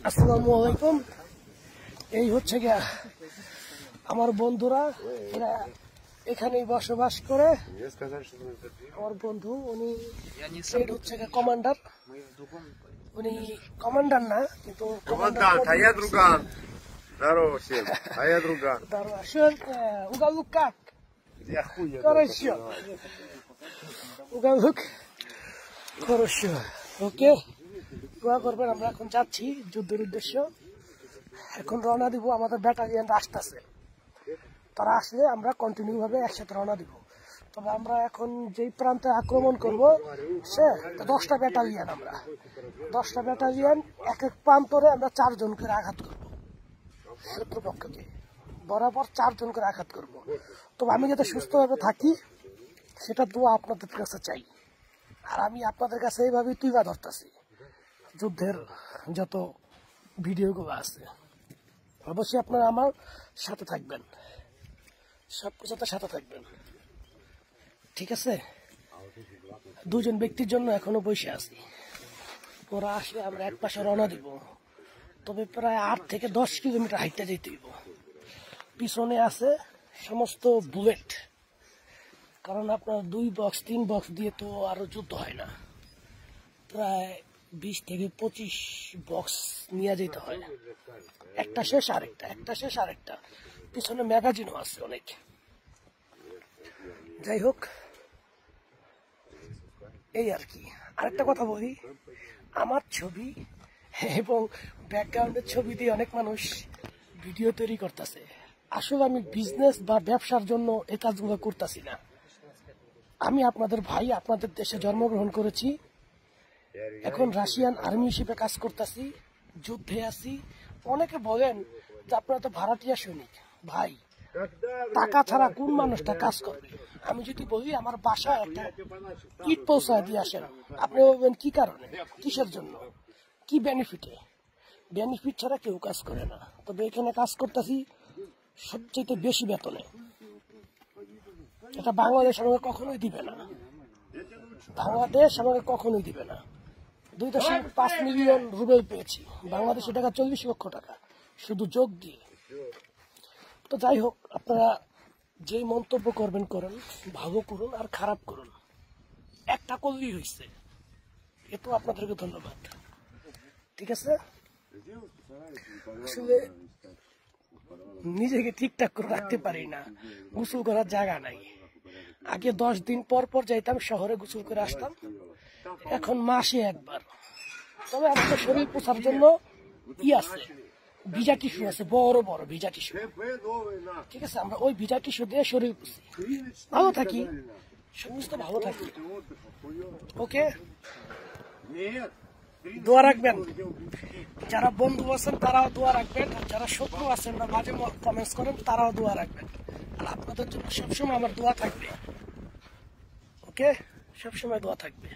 আসসালামু আলাইকুম। এই হচ্ছে গিয়া আমার বন্ধুরা, এরা এখানেই বসবাস করে। আমার বন্ধু উনি হচ্ছে কমান্ডার, উনি কমান্ডার না কিন্তু ওকে দোয়া করবেন। আমরা এখন যাচ্ছি যুদ্ধের উদ্দেশ্য, এখন রওনা দিব। আমাদের ব্যাটালিয়ান আসতেছে, তারা আসলে আমরা কন্টিনিউ ভাবে একসাথে রওনা দিব। তবে আমরা এখন যেই প্রান্তে আক্রমণ করব সে 10টা ব্যাটালিয়ান, আমরা 10টা ব্যাটালিয়ান এক এক প্রান্তরে আমরা 4 জন করে আঘাত করব। শত্রুপক্ষকে বরাবর 4 জন করে আঘাত করব। তবে আমি যাতে সুস্থভাবে থাকি সেটা দোয়া আপনাদের কাছে চাই। আর আমি আপনাদের কাছে এইভাবেই তুইবা ধরতেছি যুদ্ধের যত ভিডিওগুলো আছে। অবশ্যই আপনারা আমার সাথে থাকবেন, সবকিছুতে সাথে থাকবেন, ঠিক আছে? 2 জন ব্যক্তির জন্য এখনো বসে আছি। ওরা আসলে আমরা এক পাশে রওনা দিব। তবে প্রায় 8 থেকে 10 কিলোমিটার হাইটটা যেতে দিব। পিছনে আছে সমস্ত বুলেট, কারণ আপনার 2 বক্স 3 বক্স দিয়ে তো আরো যুদ্ধ হয় না। প্রায় 20 থেকে 25 বক্স নিয়ে যেতে হয়। একটা শেষ আরেকটা, একটা শেষ আরেকটা। পিছনে ম্যাগাজিনও আছে অনেক। যাই হোক, এই আর কি। আরেকটা কথা বলি, আমার ছবি এবং ব্যাকগ্রাউন্ডের ছবি দিয়ে অনেক মানুষ ভিডিও তৈরি করতেছে। আসলে আমি বিজনেস বা ব্যবসার জন্য এই কাজগুলো করতেছি না। আমি আপনাদের ভাই, আপনাদের দেশে জন্মগ্রহণ করেছি, এখন রাশিয়ান আর্মি হিসেবে কাজ করতেছি, যুদ্ধে আছি। অনেকে বলেন যে আপনারা তো ভাড়াটিয়া সৈনিক। ভাই, টাকা ছাড়া কোন মানুষটা কাজ করবে? আমি যদি বলি আমার বাসায় একটা ইট পৌঁছায় দিয়ে আসেন, আপনি বলবেন কি কারণে, কিসের জন্য, কি বেনিফিটে? বেনিফিট ছাড়া কেউ কাজ করে না। তবে এখানে কাজ করতেছি সবচেয়ে বেশি বেতনে। এটা বাংলাদেশ আমাকে কখনোই দিবে না, বাংলাদেশ আমাকে কখনোই দিবে না। 2.5 মিলিয়ন রুবেল পেয়েছি, বাংলাদেশে টাকা 40 লক্ষ টাকা শুধু যোগ দিয়ে। তো যাই হোক, আপনারা যেই মন্তব্য করবেন করেন, ভালো করুন আর খারাপ করুন, একটা করলেই হয়েছে। এতো আপনাদেরকে ধন্যবাদ, ঠিক আছে? আসলে নিজেকে ঠিকঠাক করে রাখতে পারি না, গোসল করার জায়গা নাই। আগে 10 দিন পর পর যাইতাম শহরে, গোসল করে আসতাম। এখন মাসে একবার। তবে আমাদের শরীর পোষার জন্য কি আছে, ভিজা টিস্যু আছে, বড় বড় ভিজা টিস্যু, ঠিক আছে? আমরা ওই ভিজা টিস্যু দিয়ে শরীর পুষি, ভালো থাকি, সমস্ত ভালো থাকি। ওকে, দোয়া রাখবেন। যারা বন্ধু আছেন তারাও দোয়া রাখবেন, আর যারা শত্রু আছেন বা মাঝে কমেন্টস করেন তারাও দোয়া রাখবেন। আর আপনাদের জন্য সবসময় আমার দোয়া থাকবে। ওকে, সবসময় দোয়া থাকবে।